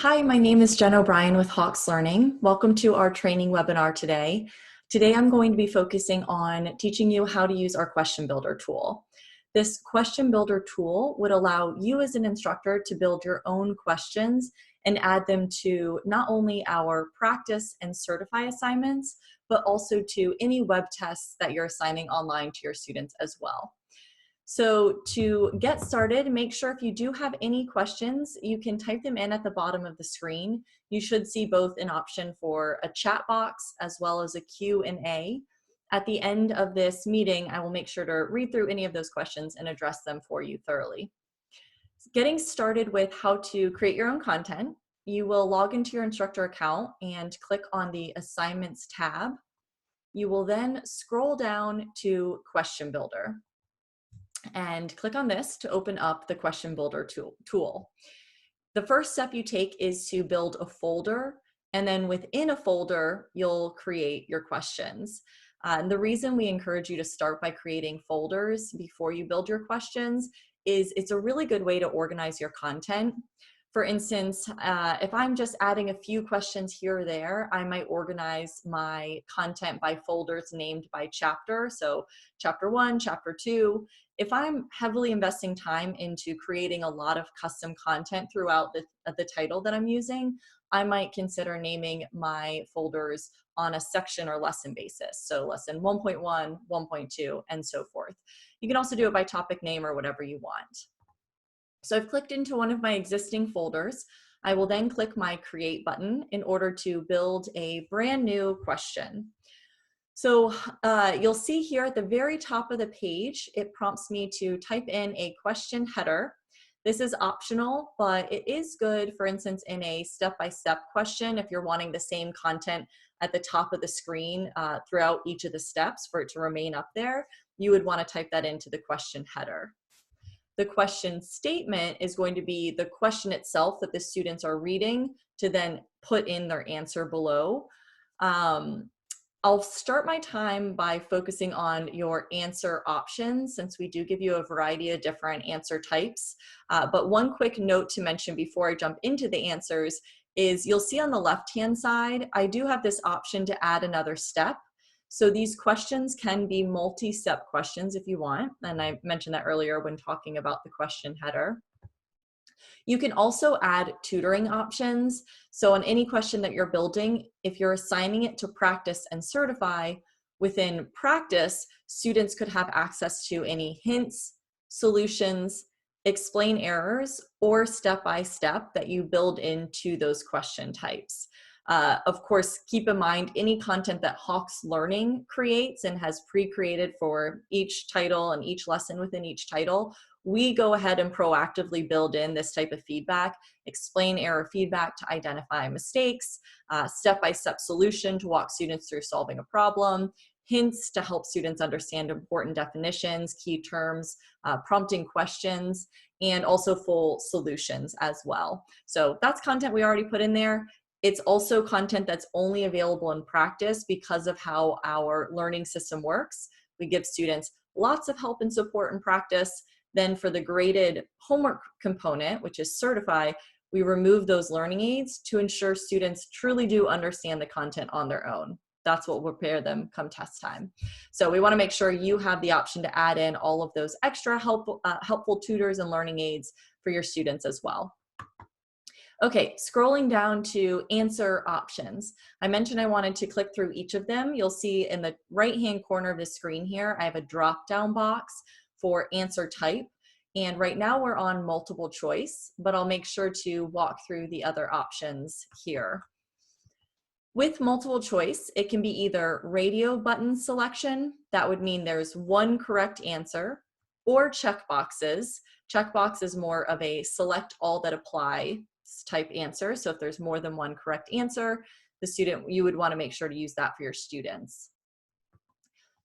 Hi, my name is Jen O'Brien with Hawks Learning. Welcome to our training webinar today. Today I'm going to be focusing on teaching you how to use our Question Builder tool. This Question Builder tool would allow you as an instructor to build your own questions and add them to not only our practice and certify assignments, but also to any web tests that you're assigning online to your students as well. So to get started, make sure if you do have any questions, you can type them in at the bottom of the screen. You should see both an option for a chat box as well as a Q&A. At the end of this meeting, I will make sure to read through any of those questions and address them for you thoroughly. Getting started with how to create your own content, you will log into your instructor account and click on the Assignments tab. You will then scroll down to Question Builder and click on this to open up the Question Builder tool. The first step you take is to build a folder, and then within a folder, you'll create your questions. And the reason we encourage you to start by creating folders before you build your questions is it's a really good way to organize your content. For instance, if I'm just adding a few questions here or there, I might organize my content by folders named by chapter. So chapter 1, chapter 2. If I'm heavily investing time into creating a lot of custom content throughout the title that I'm using, I might consider naming my folders on a section or lesson basis. So lesson 1.1, 1.2, and so forth. You can also do it by topic name or whatever you want. So I've clicked into one of my existing folders. I will then click my Create button in order to build a brand new question. So you'll see here at the very top of the page, it prompts me to type in a question header. This is optional, but it is good, for instance, in a step-by-step question, if you're wanting the same content at the top of the screen throughout each of the steps for it to remain up there, you would want to type that into the question header. The question statement is going to be the question itself that the students are reading to then put in their answer below. I'll start my time by focusing on your answer options, since we do give you a variety of different answer types. But one quick note to mention before I jump into the answers is you'll see on the left-hand side, I do have this option to add another step. So these questions can be multi-step questions if you want, and I mentioned that earlier when talking about the question header. You can also add tutoring options. So on any question that you're building, if you're assigning it to practice and certify, within practice, students could have access to any hints, solutions, explain errors, or step-by-step that you build into those question types. Of course, keep in mind any content that Hawks Learning creates and has pre-created for each title and each lesson within each title, we go ahead and proactively build in this type of feedback, explain error feedback to identify mistakes, step-by-step solution to walk students through solving a problem, hints to help students understand important definitions, key terms, prompting questions, and also full solutions as well. So that's content we already put in there. It's also content that's only available in practice because of how our learning system works. We give students lots of help and support in practice. Then for the graded homework component, which is certify, we remove those learning aids to ensure students truly do understand the content on their own. That's what will prepare them come test time. So we want to make sure you have the option to add in all of those extra helpful tutors and learning aids for your students as well. Okay, scrolling down to answer options. I mentioned I wanted to click through each of them. You'll see in the right-hand corner of the screen here, I have a drop-down box for answer type. And right now we're on multiple choice, but I'll make sure to walk through the other options here. With multiple choice, it can be either radio button selection, that would mean there's one correct answer, or checkboxes. Checkbox is more of a select all that apply type answer. So if there's more than one correct answer, you would want to make sure to use that for your students.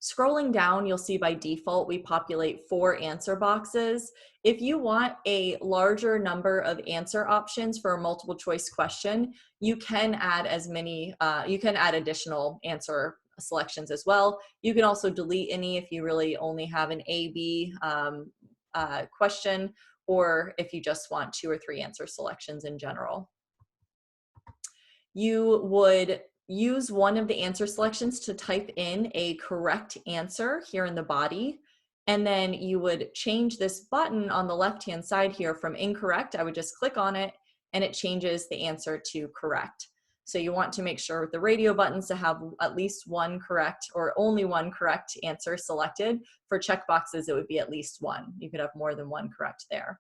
Scrolling down, you'll see by default, we populate 4 answer boxes. If you want a larger number of answer options for a multiple choice question, you can add additional answer selections as well. You can also delete any if you really only have an A-B question, or if you just want 2 or 3 answer selections in general. you would use one of the answer selections to type in a correct answer here in the body. And then you would change this button on the left-hand side here from incorrect. I would just click on it and it changes the answer to correct. So you want to make sure with the radio buttons to have at least one correct or only one correct answer selected. For checkboxes, it would be at least one. You could have more than one correct there.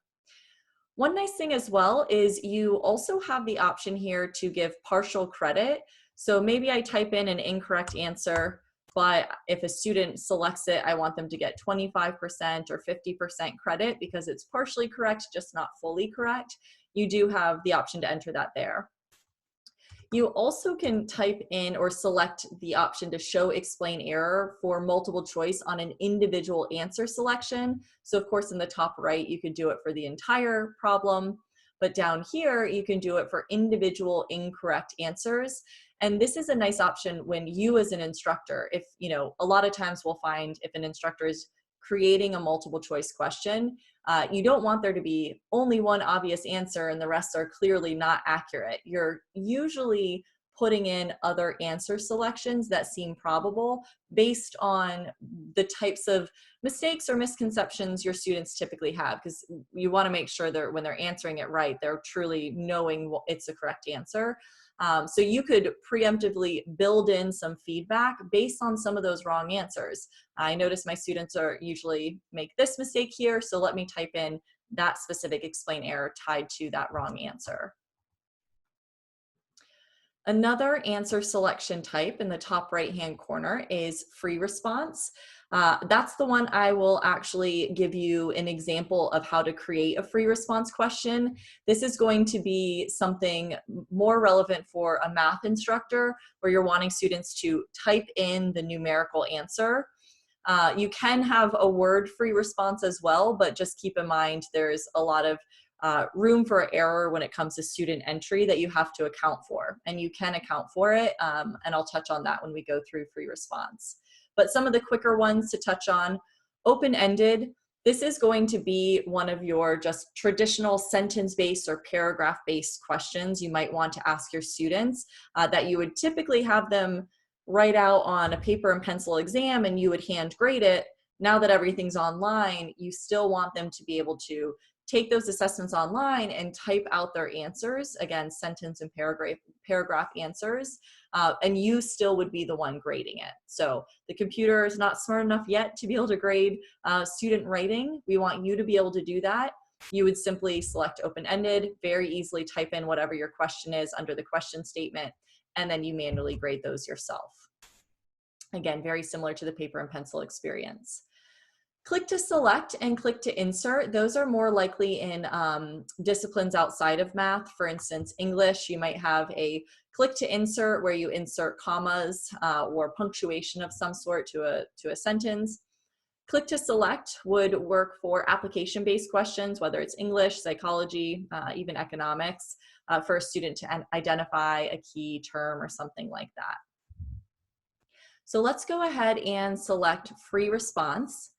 One nice thing as well is you also have the option here to give partial credit. So maybe I type in an incorrect answer, but if a student selects it, I want them to get 25% or 50% credit because it's partially correct, just not fully correct. You do have the option to enter that there. You also can type in or select the option to show explain error for multiple choice on an individual answer selection. So of course in the top right, you could do it for the entire problem, but down here, you can do it for individual incorrect answers. And this is a nice option when you as an instructor, if, you know, a lot of times we'll find if an instructor is creating a multiple choice question, you don't want there to be only one obvious answer and the rest are clearly not accurate. You're usually putting in other answer selections that seem probable based on the types of mistakes or misconceptions your students typically have, because you want to make sure that when they're answering it right, they're truly knowing it's the correct answer. So you could preemptively build in some feedback based on some of those wrong answers. I notice my students are usually make this mistake here, so let me type in that specific explain error tied to that wrong answer. Another answer selection type in the top right-hand corner is free response. That's the one I will actually give you an example of how to create a free response question. This is going to be something more relevant for a math instructor where you're wanting students to type in the numerical answer. You can have a word free response as well, but just keep in mind there's a lot of room for error when it comes to student entry that you have to account for, and you can account for it, and I'll touch on that when we go through free response. But some of the quicker ones to touch on, open-ended. This is going to be one of your just traditional sentence-based or paragraph-based questions you might want to ask your students that you would typically have them write out on a paper and pencil exam and you would hand grade it. Now that everything's online, you still want them to be able to take those assessments online and type out their answers, again, sentence and paragraph answers, and you still would be the one grading it. So the computer is not smart enough yet to be able to grade student writing. We want you to be able to do that. You would simply select open-ended, very easily type in whatever your question is under the question statement, and then you manually grade those yourself. Again, very similar to the paper and pencil experience. Click to select and click to insert. Those are more likely in disciplines outside of math. For instance, English, you might have a click to insert where you insert commas or punctuation of some sort to a sentence. Click to select would work for application-based questions, whether it's English, psychology, even economics, for a student to identify a key term or something like that. So let's go ahead and select free response.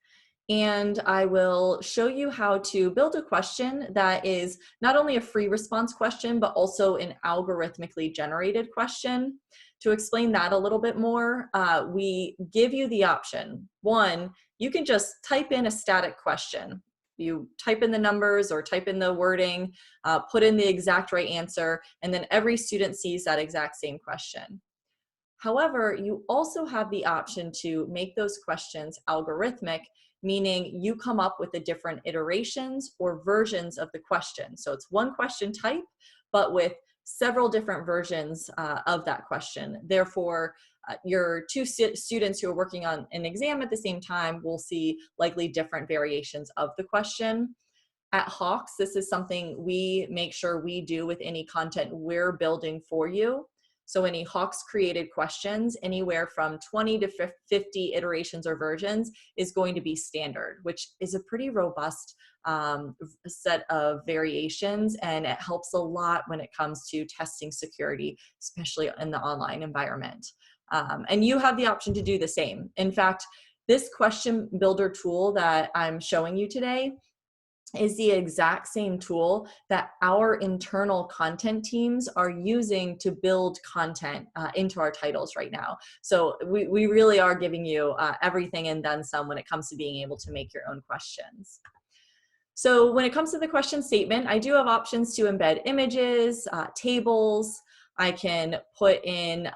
And I will show you how to build a question that is not only a free response question, but also an algorithmically generated question. To explain that a little bit more, we give you the option. One, you can just type in a static question. You type in the numbers or type in the wording, put in the exact right answer, and then every student sees that exact same question. However, you also have the option to make those questions algorithmic, meaning you come up with the different iterations or versions of the question. So it's one question type, but with several different versions of that question. Therefore, your two students who are working on an exam at the same time will see likely different variations of the question. At Hawks, this is something we make sure we do with any content we're building for you. So any Hawks created questions, anywhere from 20 to 50 iterations or versions is going to be standard, which is a pretty robust set of variations, and it helps a lot when it comes to testing security, especially in the online environment. And you have the option to do the same. In fact, this question builder tool that I'm showing you today, is the exact same tool that our internal content teams are using to build content into our titles right now. So we really are giving you everything and then some when it comes to being able to make your own questions. So when it comes to the question statement, I do have options to embed images, tables. I can put in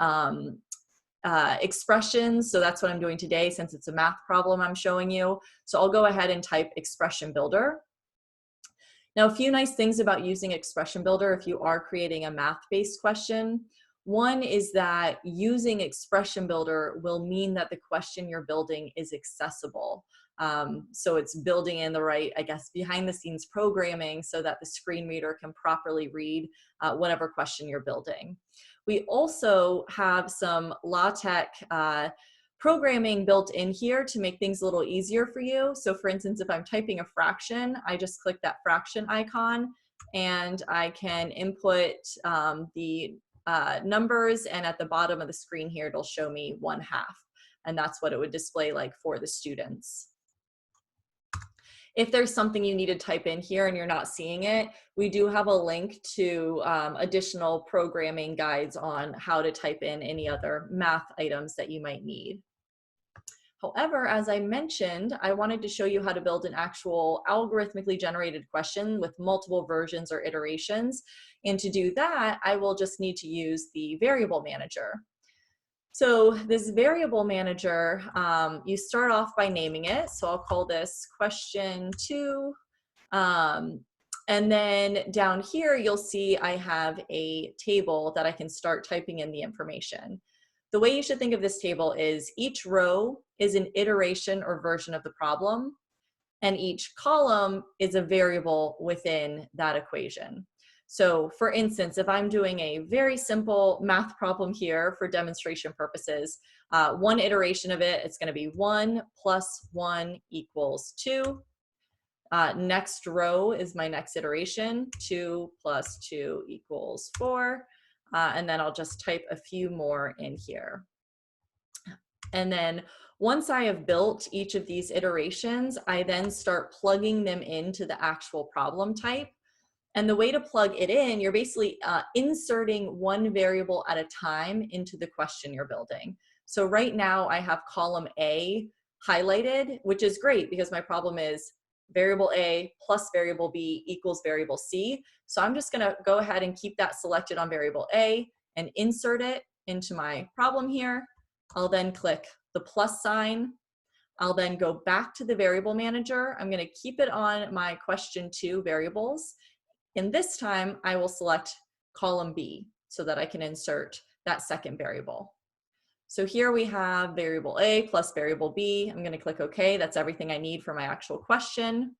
expressions. So that's what I'm doing today since it's a math problem I'm showing you. So I'll go ahead and type expression builder. Now, a few nice things about using Expression Builder if you are creating a math-based question. One is that using Expression Builder will mean that the question you're building is accessible. So it's building in the right, I guess, behind the scenes programming so that the screen reader can properly read whatever question you're building. We also have some LaTeX programming built in here to make things a little easier for you. So for instance, if I'm typing a fraction, I just click that fraction icon and I can input the numbers, and at the bottom of the screen here, it'll show me 1/2. And that's what it would display like for the students. If there's something you need to type in here and you're not seeing it, we do have a link to additional programming guides on how to type in any other math items that you might need. However, as I mentioned, I wanted to show you how to build an actual algorithmically generated question with multiple versions or iterations. And to do that, I will just need to use the variable manager. So this variable manager, you start off by naming it. So I'll call this question 2. And then down here, you'll see I have a table that I can start typing in the information. The way you should think of this table is each row is an iteration or version of the problem, and each column is a variable within that equation. So for instance, if I'm doing a very simple math problem here for demonstration purposes, one iteration of it, it's going to be 1 + 1 = 2. Next row is my next iteration, 2 + 2 = 4. And then I'll just type a few more in here. And then once I have built each of these iterations, I then start plugging them into the actual problem type. And the way to plug it in, you're basically inserting one variable at a time into the question you're building. So right now I have column A highlighted, which is great because my problem is variable A plus variable B equals variable C. So I'm just gonna go ahead and keep that selected on variable A and insert it into my problem here. I'll then click the plus sign. I'll then go back to the variable manager. I'm gonna keep it on my question 2 variables. And this time I will select column B so that I can insert that second variable. So here we have variable A plus variable B. I'm going to click OK. That's everything I need for my actual question.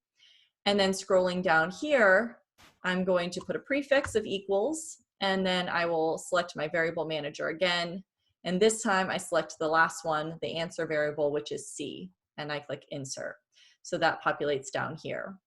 And then scrolling down here, I'm going to put a prefix of equals, and then I will select my variable manager again. And this time I select the last one, the answer variable, which is C, and I click insert. So that populates down here.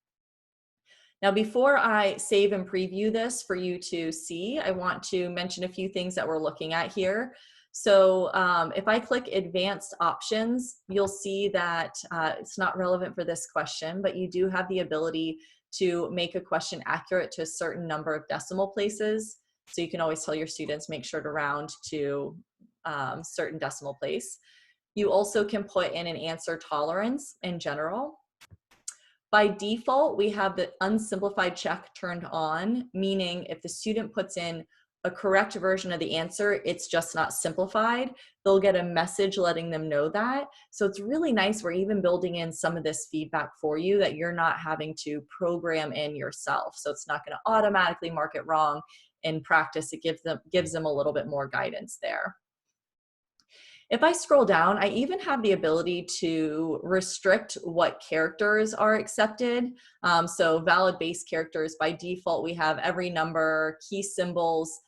Now, before I save and preview this for you to see, I want to mention a few things that we're looking at here. So if I click advanced options, you'll see that it's not relevant for this question, but you do have the ability to make a question accurate to a certain number of decimal places. So you can always tell your students, make sure to round to certain decimal place. You also can put in an answer tolerance in general. By default, we have the unsimplified check turned on, meaning if the student puts in a correct version of the answer, it's just not simplified, they'll get a message letting them know that. So it's really nice we're even building in some of this feedback for you that you're not having to program in yourself. So it's not going to automatically mark it wrong in practice. It gives them a little bit more guidance there. If I scroll down, I even have the ability to restrict what characters are accepted. So valid base characters, by default, we have every number, key symbols,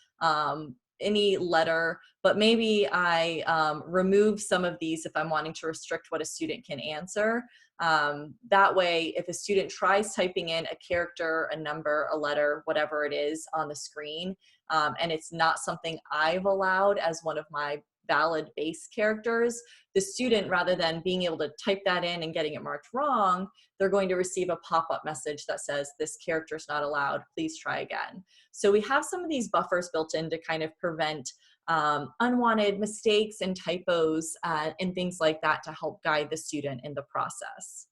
any letter, but maybe I remove some of these if I'm wanting to restrict what a student can answer. That way, if a student tries typing in a character, a number, a letter, whatever it is on the screen, and it's not something I've allowed as one of my valid base characters, the student, rather than being able to type that in and getting it marked wrong, they're going to receive a pop-up message that says, this character is not allowed, please try again. So we have some of these buffers built in to kind of prevent unwanted mistakes and typos and things like that to help guide the student in the process.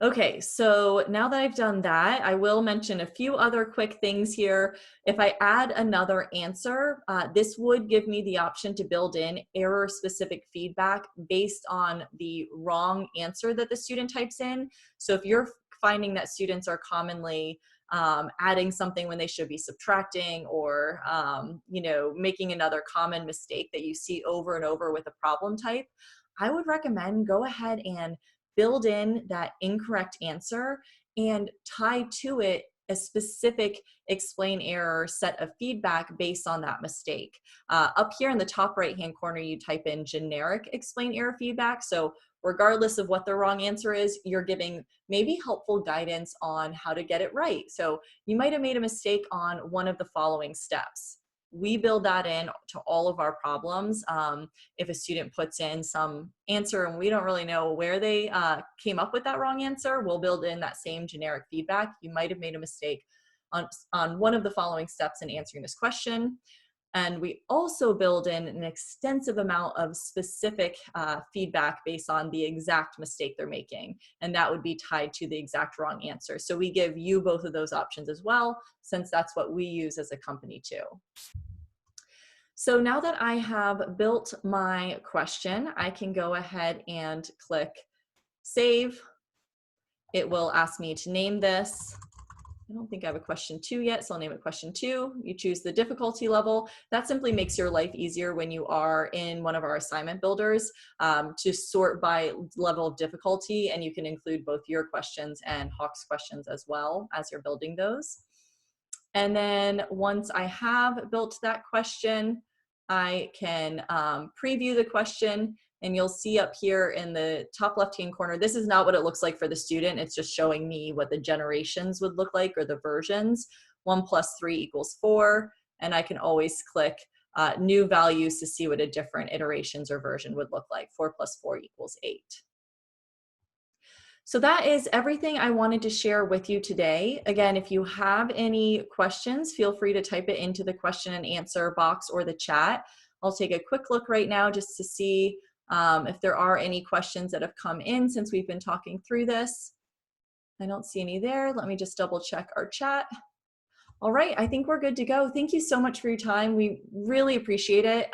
Okay, so now that I've done that, I will mention a few other quick things here. If I add another answer, this would give me the option to build in error-specific feedback based on the wrong answer that the student types in. So if you're finding that students are commonly adding something when they should be subtracting, or you know, making another common mistake that you see over and over with a problem type, I would recommend go ahead and build in that incorrect answer and tie to it a specific explain error set of feedback based on that mistake. Up here in the top right hand corner, you type in generic explain error feedback. So regardless of what the wrong answer is, you're giving maybe helpful guidance on how to get it right. So you might have made a mistake on one of the following steps. We build that in to all of our problems. If a student puts in some answer and we don't really know where they came up with that wrong answer, we'll build in that same generic feedback. You might have made a mistake on one of the following steps in answering this question. And we also build in an extensive amount of specific feedback based on the exact mistake they're making. And that would be tied to the exact wrong answer. So we give you both of those options as well, since that's what we use as a company too. So now that I have built my question, I can go ahead and click save. It will ask me to name this. I don't think I have a question 2 yet, so I'll name it question 2. You choose the difficulty level. That simply makes your life easier when you are in one of our assignment builders to sort by level of difficulty, and you can include both your questions and Hawk's questions as well as you're building those. And then once I have built that question, I can preview the question, and you'll see up here in the top left-hand corner, this is not what it looks like for the student. It's just showing me what the generations would look like, or the versions. 1 + 3 = 4, and I can always click new values to see what a different iterations or version would look like. 4 + 4 = 8. So that is everything I wanted to share with you today. Again, if you have any questions, feel free to type it into the question and answer box or the chat. I'll take a quick look right now just to see if there are any questions that have come in since we've been talking through this. I don't see any there. Let me just double check our chat. All right, I think we're good to go. Thank you so much for your time. We really appreciate it.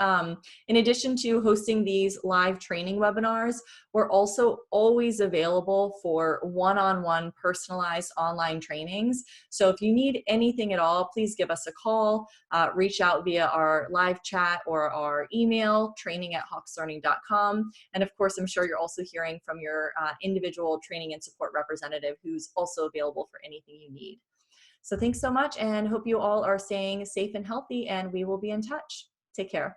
In addition to hosting these live training webinars, we're also always available for one-on-one personalized online trainings. So if you need anything at all, please give us a call, reach out via our live chat or our email, training@hawkslearning.com. And of course, I'm sure you're also hearing from your individual training and support representative who's also available for anything you need. So thanks so much, and hope you all are staying safe and healthy, and we will be in touch. Take care.